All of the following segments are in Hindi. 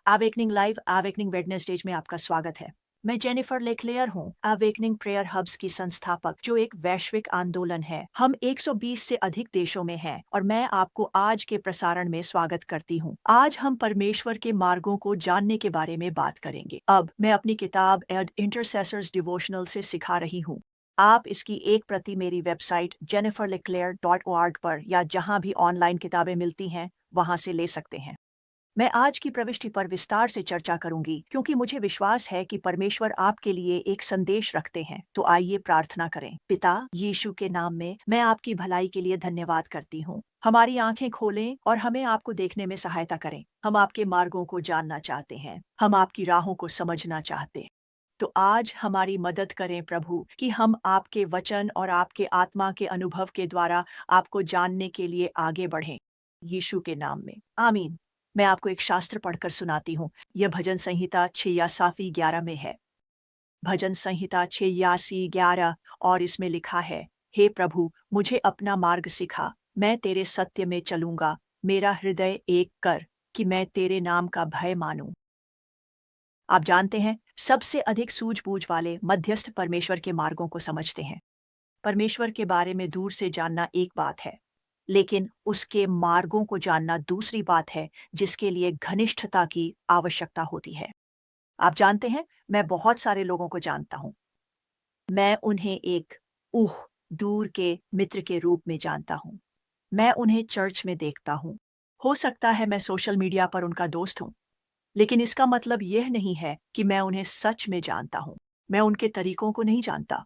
अवेकनिंग लाइव अवेकनिंग वेडनेसडेज में आपका स्वागत है। मैं जेनिफर लेक्लेयर हूँ, अवेकनिंग प्रेयर हब्स की संस्थापक, जो एक वैश्विक आंदोलन है। हम 120 से अधिक देशों में हैं और मैं आपको आज के प्रसारण में स्वागत करती हूँ। आज हम परमेश्वर के मार्गों को जानने के बारे में बात करेंगे। अब मैं अपनी किताब एड इंटरसेसर्स डिवोशनल से सिखा रही हूँ। आप इसकी एक प्रति मेरी वेबसाइट jenniferleclaire.org पर या जहाँ भी ऑनलाइन किताबें मिलती हैं वहाँ से ले सकते हैं। मैं आज की प्रविष्टि पर विस्तार से चर्चा करूंगी क्योंकि मुझे विश्वास है कि परमेश्वर आपके लिए एक संदेश रखते हैं। तो आइए प्रार्थना करें। पिता यीशु के नाम में मैं आपकी भलाई के लिए धन्यवाद करती हूँ। हमारी आंखें खोलें और हमें आपको देखने में सहायता करें। हम आपके मार्गों को जानना चाहते हैं, हम आपकी राहों को समझना चाहते हैं। तो आज हमारी मदद करें प्रभु कि हम आपके वचन और आपके आत्मा के अनुभव के द्वारा आपको जानने के लिए आगे बढ़ें। यीशु के नाम में आमीन। मैं आपको एक शास्त्र पढ़कर सुनाती हूँ। यह भजन संहिता 86:11 में है। भजन संहिता 86:11 और इसमें लिखा है, हे प्रभु मुझे अपना मार्ग सिखा, मैं तेरे सत्य में चलूंगा, मेरा हृदय एक कर कि मैं तेरे नाम का भय मानूं। आप जानते हैं, सबसे अधिक सूझबूझ वाले मध्यस्थ परमेश्वर के मार्गों को समझते हैं। परमेश्वर के बारे में दूर से जानना एक बात है, लेकिन उसके मार्गों को जानना दूसरी बात है, जिसके लिए घनिष्ठता की आवश्यकता होती है। आप जानते हैं, मैं बहुत सारे लोगों को जानता हूँ। मैं उन्हें एक दूर के मित्र के रूप में जानता हूँ। मैं उन्हें चर्च में देखता हूँ। हो सकता है मैं सोशल मीडिया पर उनका दोस्त हूँ, लेकिन इसका मतलब यह नहीं है कि मैं उन्हें सच में जानता हूँ। मैं उनके तरीकों को नहीं जानता।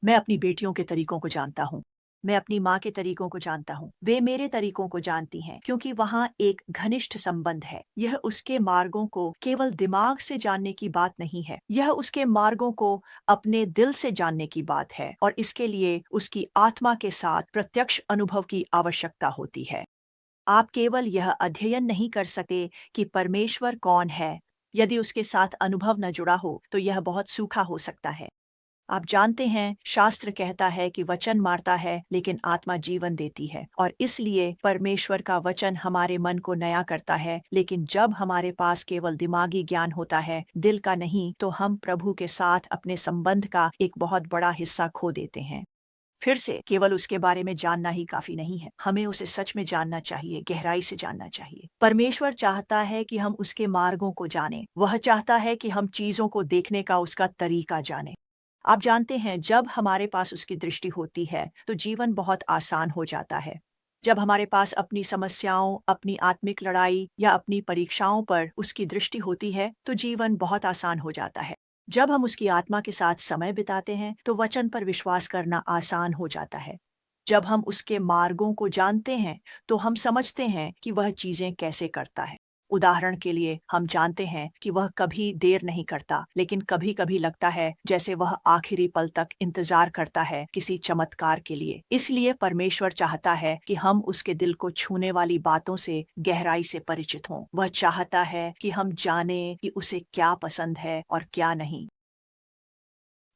मैं अपनी बेटियों के तरीकों को जानता हूँ। मैं अपनी माँ के तरीकों को जानता हूँ। वे मेरे तरीकों को जानती हैं क्योंकि वहाँ एक घनिष्ठ संबंध है। यह उसके मार्गों को केवल दिमाग से जानने की बात नहीं है। यह उसके मार्गों को अपने दिल से जानने की बात है और इसके लिए उसकी आत्मा के साथ प्रत्यक्ष अनुभव की आवश्यकता होती है। आप केवल यह अध्ययन नहीं कर सकते कि परमेश्वर कौन है। यदि उसके साथ अनुभव न जुड़ा हो तो यह बहुत सूखा हो सकता है। आप जानते हैं, शास्त्र कहता है कि वचन मारता है लेकिन आत्मा जीवन देती है, और इसलिए परमेश्वर का वचन हमारे मन को नया करता है। लेकिन जब हमारे पास केवल दिमागी ज्ञान होता है, दिल का नहीं, तो हम प्रभु के साथ अपने संबंध का एक बहुत बड़ा हिस्सा खो देते हैं। फिर से केवल उसके बारे में जानना ही काफी नहीं है, हमें उसे सच में जानना चाहिए, गहराई से जानना चाहिए। परमेश्वर चाहता है कि हम उसके मार्गों को जानें। वह चाहता है कि हम चीजों को देखने का उसका तरीका जानें। आप जानते हैं, जब हमारे पास उसकी दृष्टि होती है तो जीवन बहुत आसान हो जाता है। जब हमारे पास अपनी समस्याओं, अपनी आत्मिक लड़ाई या अपनी परीक्षाओं पर उसकी दृष्टि होती है तो जीवन बहुत आसान हो जाता है। जब हम उसकी आत्मा के साथ समय बिताते हैं तो वचन पर विश्वास करना आसान हो जाता है। जब हम उसके मार्गों को जानते हैं तो हम समझते हैं कि वह चीजें कैसे करता है। उदाहरण के लिए, हम जानते हैं कि वह कभी देर नहीं करता, लेकिन कभी-कभी लगता है जैसे वह आखिरी पल तक इंतजार करता है किसी चमत्कार के लिए। इसलिए परमेश्वर चाहता है कि हम उसके दिल को छूने वाली बातों से गहराई से परिचित हों। वह चाहता है कि हम जानें कि उसे क्या पसंद है और क्या नहीं।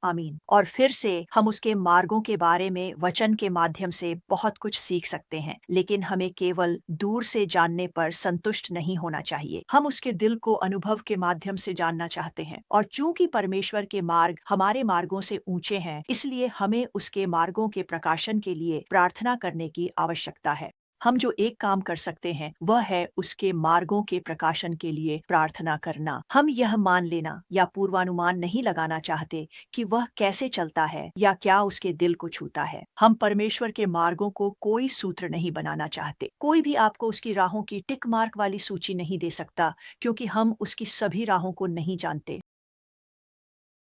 आमीन। और फिर से हम उसके मार्गों के बारे में वचन के माध्यम से बहुत कुछ सीख सकते हैं, लेकिन हमें केवल दूर से जानने पर संतुष्ट नहीं होना चाहिए। हम उसके दिल को अनुभव के माध्यम से जानना चाहते हैं, और चूंकि परमेश्वर के मार्ग हमारे मार्गों से ऊंचे हैं, इसलिए हमें उसके मार्गों के प्रकाशन के लिए प्रार्थना करने की आवश्यकता है। हम जो एक काम कर सकते हैं वह है उसके मार्गों के प्रकाशन के लिए प्रार्थना करना। हम यह मान लेना या पूर्वानुमान नहीं लगाना चाहते कि वह कैसे चलता है या क्या उसके दिल को छूता है। हम परमेश्वर के मार्गों को कोई सूत्र नहीं बनाना चाहते। कोई भी आपको उसकी राहों की टिक मार्क वाली सूची नहीं दे सकता, क्योंकि हम उसकी सभी राहों को नहीं जानते।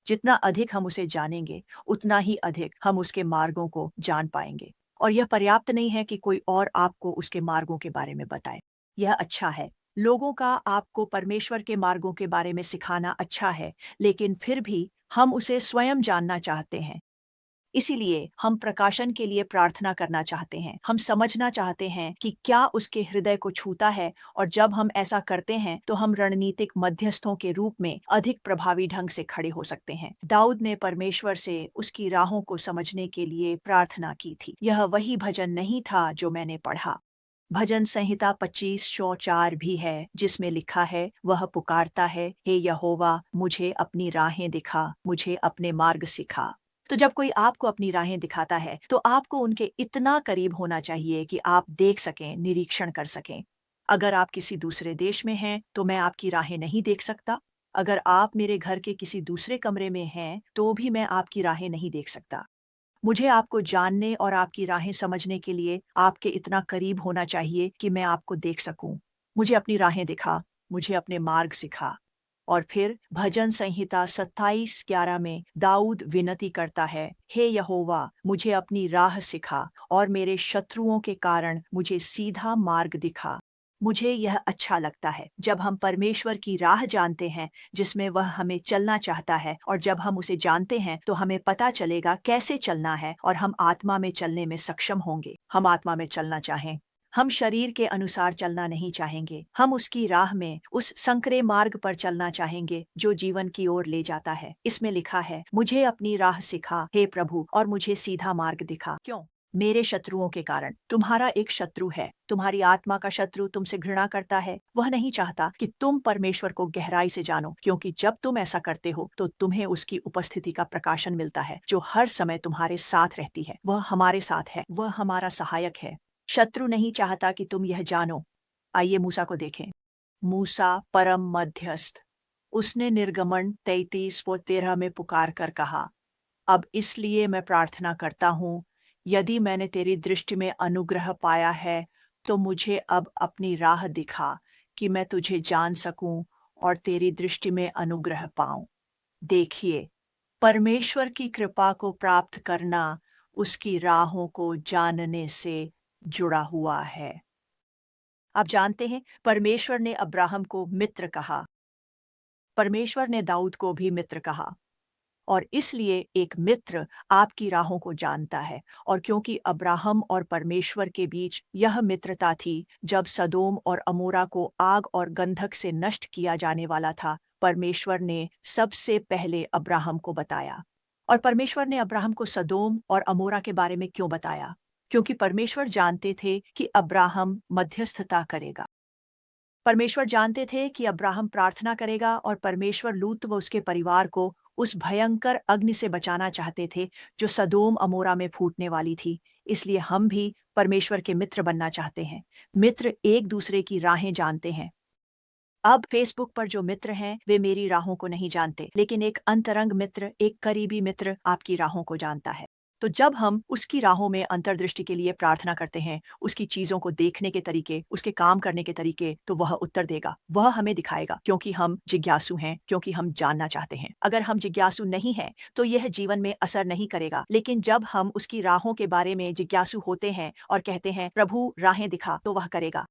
जितना अधिक हम उसे जानेंगे, उतना ही अधिक हम उसके मार्गों को जान पाएंगे। और यह पर्याप्त नहीं है कि कोई और आपको उसके मार्गों के बारे में बताए। यह अच्छा है, लोगों का आपको परमेश्वर के मार्गों के बारे में सिखाना अच्छा है, लेकिन फिर भी हम उसे स्वयं जानना चाहते हैं। इसीलिए हम प्रकाशन के लिए प्रार्थना करना चाहते हैं। हम समझना चाहते हैं कि क्या उसके हृदय को छूता है, और जब हम ऐसा करते हैं तो हम रणनीतिक मध्यस्थों के रूप में अधिक प्रभावी ढंग से खड़े हो सकते हैं। दाऊद ने परमेश्वर से उसकी राहों को समझने के लिए प्रार्थना की थी। यह वही भजन नहीं था जो मैंने पढ़ा। भजन संहिता 25:4 भी है, जिसमें लिखा है, वह पुकारता है, हे यहोवा, मुझे अपनी राहें दिखा, मुझे अपने मार्ग सिखा। तो जब कोई आपको अपनी राहें दिखाता है, तो आपको उनके इतना करीब होना चाहिए कि आप देख सकें, निरीक्षण कर सकें। अगर आप किसी दूसरे देश में हैं, तो मैं आपकी राहें नहीं देख सकता। अगर आप मेरे घर के किसी दूसरे कमरे में हैं, तो भी मैं आपकी राहें नहीं देख सकता। मुझे आपको जानने और आपकी राहें समझने के लिए आपके इतना करीब होना चाहिए कि मैं आपको देख सकूं। मुझे अपनी राहें दिखा, मुझे अपने मार्ग सिखा। और फिर भजन संहिता 27:11 में दाऊद विनती करता है, हे यहोवा, मुझे अपनी राह सिखा और मेरे शत्रुओं के कारण मुझे सीधा मार्ग दिखा। मुझे यह अच्छा लगता है जब हम परमेश्वर की राह जानते हैं, जिसमें वह हमें चलना चाहता है, और जब हम उसे जानते हैं तो हमें पता चलेगा कैसे चलना है और हम आत्मा में चलने में सक्षम होंगे। हम आत्मा में चलना चाहें, हम शरीर के अनुसार चलना नहीं चाहेंगे। हम उसकी राह में, उस संकरे मार्ग पर चलना चाहेंगे जो जीवन की ओर ले जाता है। इसमें लिखा है, मुझे अपनी राह सिखा हे प्रभु, और मुझे सीधा मार्ग दिखा। क्यों? मेरे शत्रुओं के कारण। तुम्हारा एक शत्रु है, तुम्हारी आत्मा का शत्रु तुमसे घृणा करता है। वह नहीं चाहता कि तुम परमेश्वर को गहराई से जानो, क्योंकि जब तुम ऐसा करते हो तो तुम्हें उसकी उपस्थिति का प्रकाशन मिलता है, जो हर समय तुम्हारे साथ रहती है। वह हमारे साथ है, वह हमारा सहायक है। शत्रु नहीं चाहता कि तुम यह जानो। आइए मूसा को देखें। मूसा परम मध्यस्थ। उसने निर्गमन 33:13 में पुकार कर कहा, अब इसलिए मैं प्रार्थना करता हूँ, यदि मैंने तेरी दृष्टि में अनुग्रह पाया है, तो मुझे अब अपनी राह दिखा कि मैं तुझे जान सकूं और तेरी दृष्टि में अनुग्रह पाऊं। देखिए, परमेश्वर की कृपा को प्राप्त करना उसकी राहों को जानने से जुड़ा हुआ है। आप जानते हैं, परमेश्वर ने अब्राहम को मित्र कहा। परमेश्वर ने दाऊद को भी मित्र कहा। और इसलिए एक मित्र आपकी राहों को जानता है। और क्योंकि अब्राहम और परमेश्वर के बीच यह मित्रता थी, जब सदोम और अमोरा को आग और गंधक से नष्ट किया जाने वाला था, परमेश्वर ने सबसे पहले अब्राहम को बताया। और परमेश्वर ने अब्राहम को सदोम और अमोरा के बारे में क्यों बताया? क्योंकि परमेश्वर जानते थे कि अब्राहम मध्यस्थता करेगा। परमेश्वर जानते थे कि अब्राहम प्रार्थना करेगा, और परमेश्वर लूत व उसके परिवार को उस भयंकर अग्नि से बचाना चाहते थे जो सदोम अमोरा में फूटने वाली थी। इसलिए हम भी परमेश्वर के मित्र बनना चाहते हैं। मित्र एक दूसरे की राहें जानते हैं। अब फेसबुक पर जो मित्र हैं, वे मेरी राहों को नहीं जानते, लेकिन एक अंतरंग मित्र, एक करीबी मित्र आपकी राहों को जानता है। तो जब हम उसकी राहों में अंतर्दृष्टि के लिए प्रार्थना करते हैं, उसकी चीजों को देखने के तरीके, उसके काम करने के तरीके, तो वह उत्तर देगा, वह हमें दिखाएगा, क्योंकि हम जिज्ञासु हैं, क्योंकि हम जानना चाहते हैं। अगर हम जिज्ञासु नहीं हैं, तो यह जीवन में असर नहीं करेगा। लेकिन जब हम उसकी राहों के बारे में जिज्ञासु होते हैं और कहते हैं, प्रभु राहें दिखा, तो वह करेगा।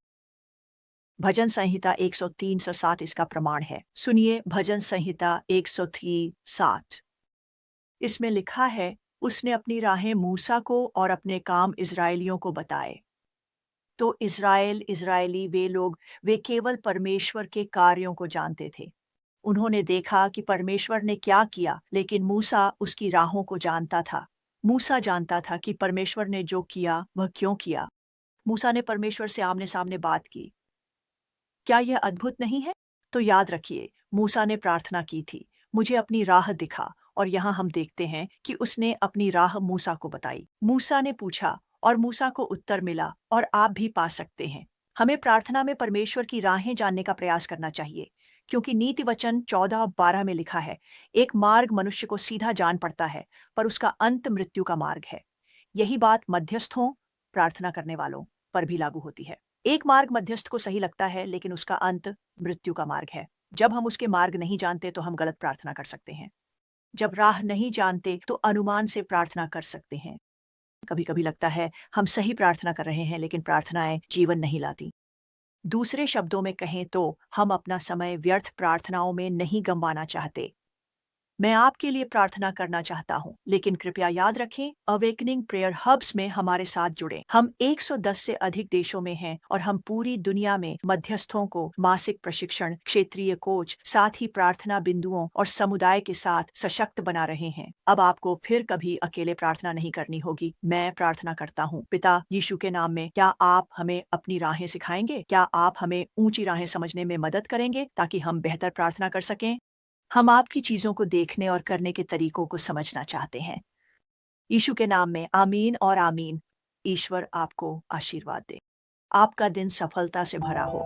भजन संहिता 103:7 इसका प्रमाण है। सुनिए भजन संहिता 103:7। इसमें लिखा है, उसने अपनी राहें मूसा को और अपने काम इज़राइलियों को बताए। तो इज़राइल, इज़राइली वे लोग, वे केवल परमेश्वर के कार्यों को जानते थे। उन्होंने देखा कि परमेश्वर ने क्या किया, लेकिन मूसा उसकी राहों को जानता था। मूसा जानता था कि परमेश्वर ने जो किया वह क्यों किया। मूसा ने परमेश्वर से आमने-सामने बात की। क्या यह अद्भुत नहीं है? तो याद रखिए, मूसा ने प्रार्थना की थी, मुझे अपनी राह दिखा, और यहाँ हम देखते हैं कि उसने अपनी राह मूसा को बताई। मूसा ने पूछा और मूसा को उत्तर मिला, और आप भी पा सकते हैं। हमें प्रार्थना में परमेश्वर की राहें जानने का प्रयास करना चाहिए, क्योंकि नीति वचन 14:12 में लिखा है, एक मार्ग मनुष्य को सीधा जान पड़ता है, पर उसका अंत मृत्यु का मार्ग है। यही बात मध्यस्थों, प्रार्थना करने वालों पर भी लागू होती है। एक मार्ग मध्यस्थ को सही लगता है, लेकिन उसका अंत मृत्यु का मार्ग है। जब हम उसके मार्ग नहीं जानते तो हम गलत प्रार्थना कर सकते हैं। जब राह नहीं जानते तो अनुमान से प्रार्थना कर सकते हैं। कभी-कभी लगता है हम सही प्रार्थना कर रहे हैं, लेकिन प्रार्थनाएं जीवन नहीं लाती। दूसरे शब्दों में कहें तो हम अपना समय व्यर्थ प्रार्थनाओं में नहीं गंवाना चाहते। मैं आपके लिए प्रार्थना करना चाहता हूँ, लेकिन कृपया याद रखें, अवेकनिंग प्रेयर हब्स में हमारे साथ जुड़े। हम 110 से अधिक देशों में हैं और हम पूरी दुनिया में मध्यस्थों को मासिक प्रशिक्षण, क्षेत्रीय कोच, साथ ही प्रार्थना बिंदुओं और समुदाय के साथ सशक्त बना रहे हैं। अब आपको फिर कभी अकेले प्रार्थना नहीं करनी होगी। मैं प्रार्थना करता हूँ, पिता यीशु के नाम में, क्या आप हमें अपनी राहें सिखाएंगे? क्या आप हमें ऊंची राहें समझने में मदद करेंगे ताकि हम बेहतर प्रार्थना कर सकें? हम आपकी चीजों को देखने और करने के तरीकों को समझना चाहते हैं। यीशु के नाम में आमीन और आमीन। ईश्वर आपको आशीर्वाद दे। आपका दिन सफलता से भरा हो।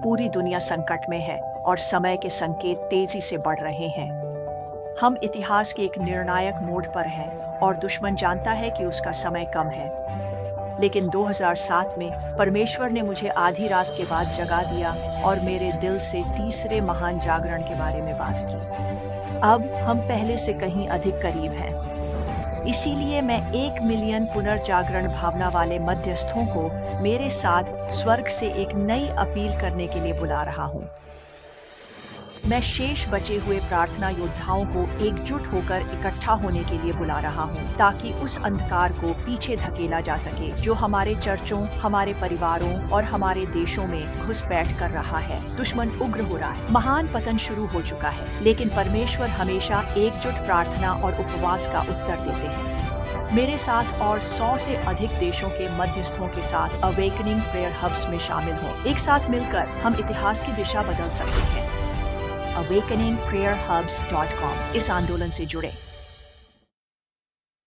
पूरी दुनिया संकट में है और समय के संकेत तेजी से बढ़ रहे हैं। हम इतिहास के एक निर्णायक मोड़ पर हैं और दुश्मन जानता है कि उसका समय कम है। लेकिन 2007 में परमेश्वर ने मुझे आधी रात के बाद जगा दिया और मेरे दिल से तीसरे महान जागरण के बारे में बात की। अब हम पहले से कहीं अधिक करीब हैं। इसीलिए मैं 1 मिलियन पुनर्जागरण भावना वाले मध्यस्थों को मेरे साथ स्वर्ग से एक नई अपील करने के लिए बुला रहा हूँ। मैं शेष बचे हुए प्रार्थना योद्धाओं को एकजुट होकर इकट्ठा होने के लिए बुला रहा हूँ, ताकि उस अंधकार को पीछे धकेला जा सके जो हमारे चर्चों, हमारे परिवारों और हमारे देशों में घुसपैठ कर रहा है। दुश्मन उग्र हो रहा है, महान पतन शुरू हो चुका है, लेकिन परमेश्वर हमेशा एकजुट प्रार्थना और उपवास का उत्तर देते हैं। मेरे साथ और 100 से अधिक देशों के मध्यस्थों के साथ अवेकनिंग प्रेयर हब्स में शामिल हों। एक साथ मिलकर हम इतिहास की दिशा बदल सकते हैं। awakeningprayerhubs.com इस आंदोलन से जुड़े।